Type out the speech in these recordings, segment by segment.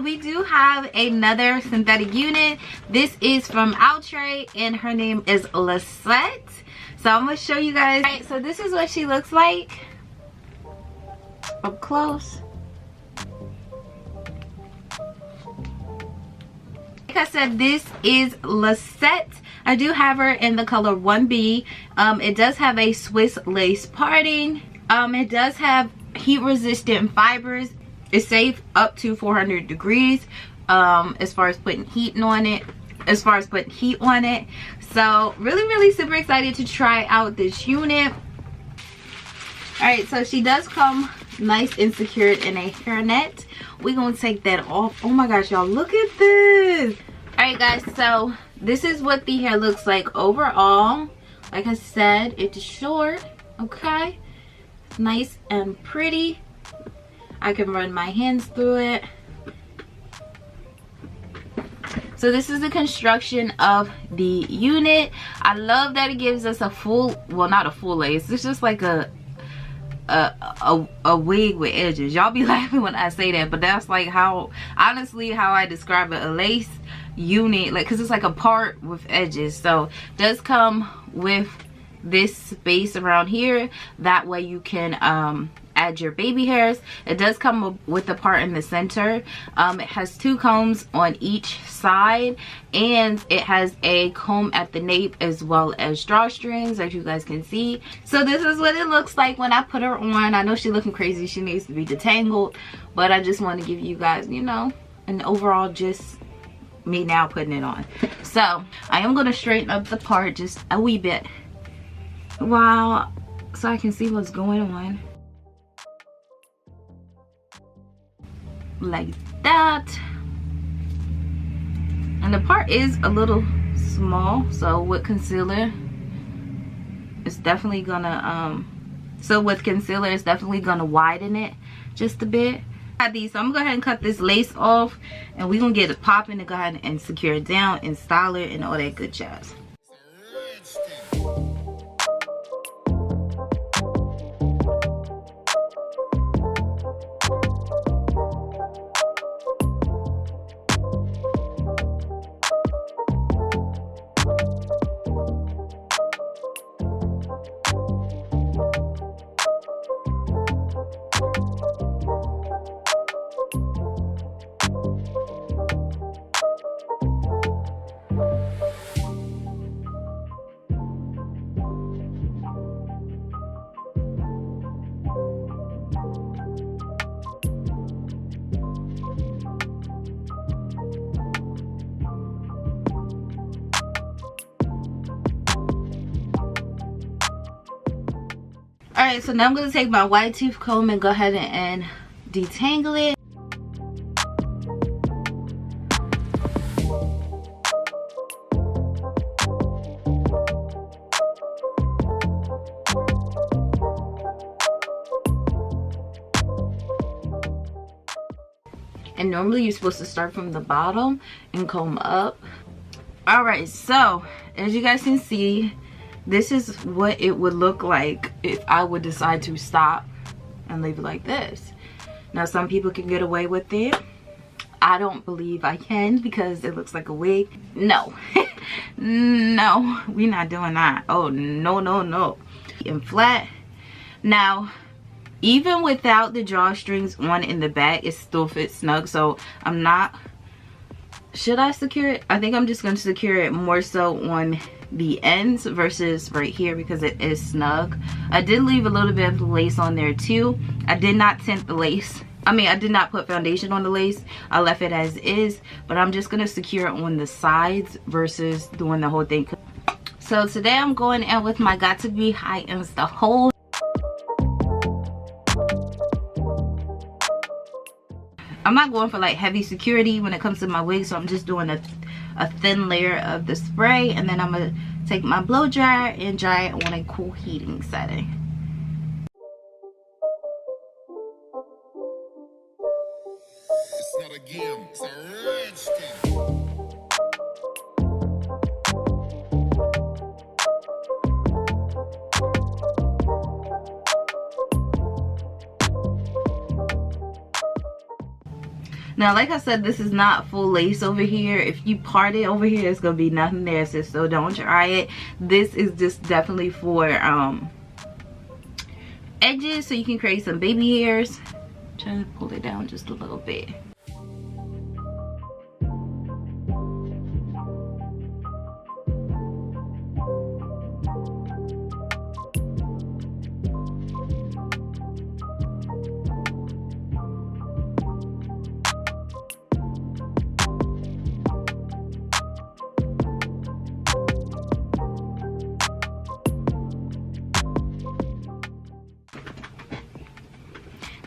we do have another synthetic unit. This is from Outre and her name is Lysette. So I'm gonna show you guys. Alright, so this is what she looks like up close. Like I said, this is Lysette. I do have her in the color 1B. It does have a Swiss lace parting. It does have heat resistant fibers. It's safe up to 400 degrees as far as putting heat on it. So really super excited to try out this unit. All right, so she does come nice and secured in a hairnet. We're gonna take that off. Oh my gosh, y'all, look at this. All right guys, so this is what the hair looks like overall. Like I said, it's short. Okay, nice and pretty. I can run my hands through it. So this is the construction of the unit. I love that it gives us a full, well, not a full lace, it's just like a wig with edges. Y'all be laughing when I say that, but that's like how, honestly, how I describe it. A lace unit, like, because it's like a part with edges. So it does come with this space around here, that way you can add your baby hairs. It does come with the part in the center. It has 2 combs on each side, and it has a comb at the nape as well as drawstrings, as you guys can see. So this is what it looks like when I put her on. I know she's looking crazy, she needs to be detangled, but I just want to give you guys, you know, an overall just me now putting it on. So I am going to straighten up the part just a wee bit, wow, so I can see what's going on. Like that. And the part is a little small, so with concealer it's definitely gonna widen it just a bit. I have these, so I'm gonna go ahead and cut this lace off, and we're gonna get it popping and go ahead and secure it down and style it and all that good jazz. Alright, so now I'm going to take my wide tooth comb and go ahead and detangle it. And normally you're supposed to start from the bottom and comb up. Alright, so as you guys can see, this is what it would look like if I would decide to stop and leave it like this. Now some people can get away with it. I don't believe I can, because it looks like a wig. No. No, we're not doing that. Oh no. And flat. Now even without the drawstrings on in the back, it still fits snug. So I'm not, should I secure it? I think I'm just going to secure it more so on the ends versus right here, because it is snug. I did leave a little bit of lace on there too. I did not tint the lace. I did not put foundation on the lace. I left it as is, but I'm just gonna secure it on the sides versus doing the whole thing. So today I'm going in with my Got To Be High Insta Hold. I'm not going for like heavy security when it comes to my wig, so I'm just doing a thin layer of the spray, and then I'm gonna take my blow dryer and dry it on a cool heating setting. It's not a game, it's a rich thing. Now, like I said, this is not full lace over here. If you part it over here, it's gonna be nothing there, sis, so don't try it. This is just definitely for edges, so you can create some baby hairs. Try to pull it down just a little bit.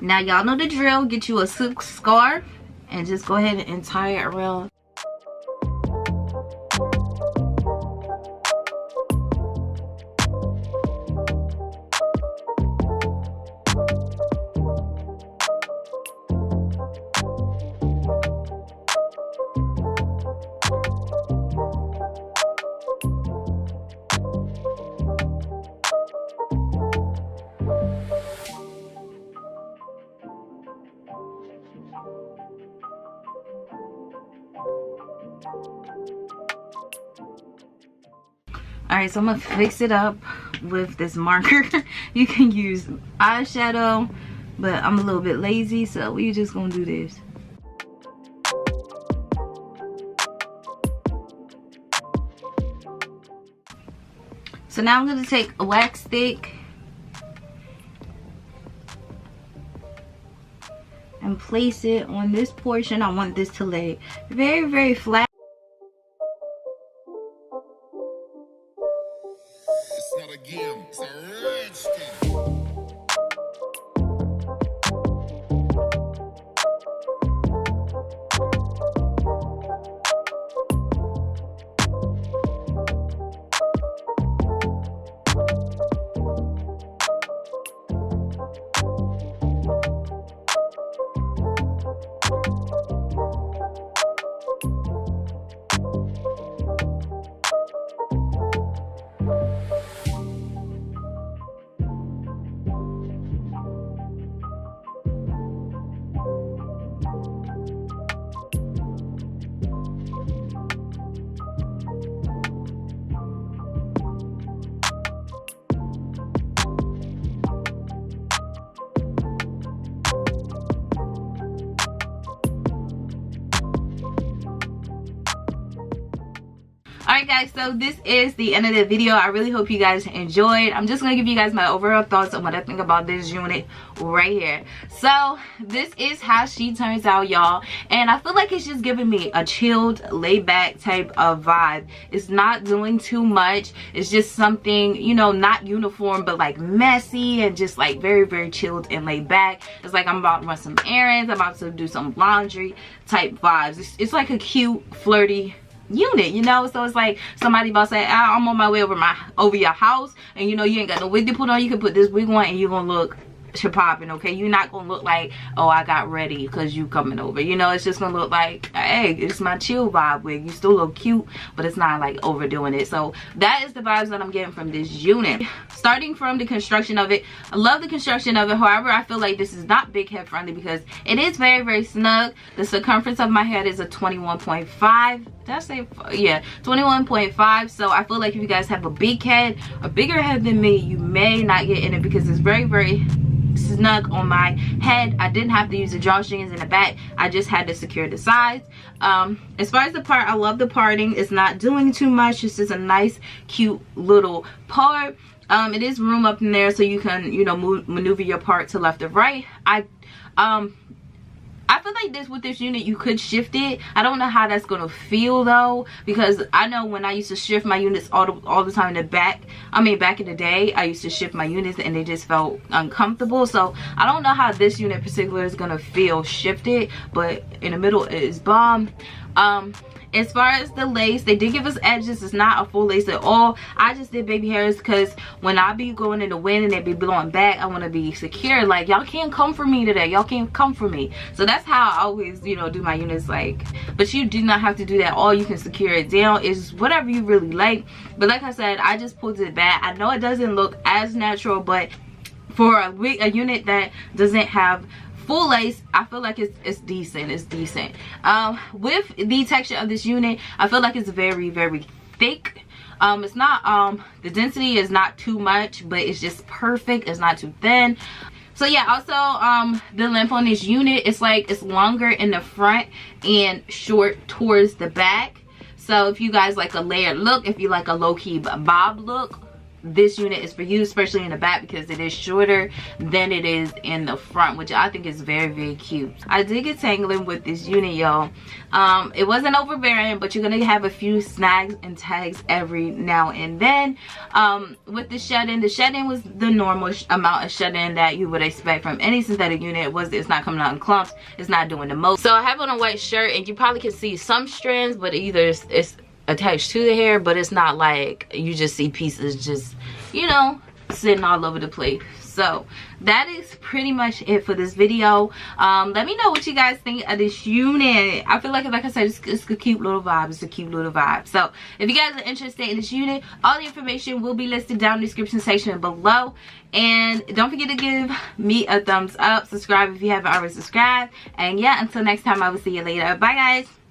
Now y'all know the drill. Get you a silk scarf and just go ahead and tie it around. Alright, so I'm gonna fix it up with this marker. You can use eyeshadow, but I'm a little bit lazy, so we're just gonna do this. So now I'm gonna take a wax stick and place it on this portion. I want this to lay very, very flat. It's not a game, it's a rich thing. Alright guys, so this is the end of the video. I really hope you guys enjoyed. I'm just going to give you guys my overall thoughts on what I think about this unit right here. So this is how she turns out, y'all, and I feel like it's just giving me a chilled, laid back type of vibe. It's not doing too much. It's just something, you know, not uniform, but like messy and just like very, very chilled and laid back. It's like I'm about to run some errands, I'm about to do some laundry type vibes. It's like a cute, flirty unit, you know. So it's like somebody about to say, I'm on my way over your house, and you know you ain't got no wig to put on. You can put this wig on and you're gonna look popping, okay? You're not gonna look like, oh, I got ready because you coming over, you know. It's just gonna look like, hey, it's my chill vibe wig. You still look cute, but it's not like overdoing it. So that is the vibes that I'm getting from this unit. Starting from the construction of it, I love the construction of it. However, I feel like this is not big head friendly because it is very, very snug. The circumference of my head is a 21.5. Did I say, yeah, 21.5. So I feel like if you guys have a big head, a bigger head than me, you may not get in it because it's very, very snug on my head. I didn't have to use the drawstrings in the back. I just had to secure the sides. As far as the part, I love the parting. It's not doing too much. This is a nice, cute little part. It is room up in there so you can, you know, maneuver your part to left or right. I feel like with this unit you could shift it. I don't know how that's gonna feel though, because I know when I used to shift my units all the time in the back, back in the day, I used to shift my units and they just felt uncomfortable. So I don't know how this unit in particular is gonna feel shifted, but in the middle it is bomb. As far as the lace, they did give us edges. It's not a full lace at all. I just did baby hairs because when I be going in the wind and they be blowing back, I want to be secure. Like, y'all can't come for me today. Y'all can't come for me. So that's how I always, you know, do my units. Like, but you do not have to do that. All you can secure it down is whatever you really like. But like I said, I just pulled it back. I know it doesn't look as natural, but for a unit that doesn't have full lace, I feel like it's decent. It's decent. With the texture of this unit, I feel like it's very, very thick. It's not the density is not too much, but it's just perfect. It's not too thin. So yeah, also the length on this unit, it's like it's longer in the front and short towards the back. So if you guys like a layered look, if you like a low-key bob look, this unit is for you, especially in the back, because it is shorter than it is in the front, which I think is very, very cute. I did get tangling with this unit, y'all. It wasn't overbearing, but you're gonna have a few snags and tags every now and then. With the shedding was the normal amount of shedding that you would expect from any synthetic unit. It's not coming out in clumps, it's not doing the most. So I have on a white shirt, and you probably can see some strands, but either it's attached to the hair, but it's not like you just see pieces just, you know, sitting all over the place. So that is pretty much it for this video. Let me know what you guys think of this unit. I feel like I said, it's a cute little vibe. It's a cute little vibe. So if you guys are interested in this unit, all the information will be listed down in the description section below. And don't forget to give me a thumbs up, subscribe if you haven't already subscribed, and yeah, until next time, I will see you later. Bye guys.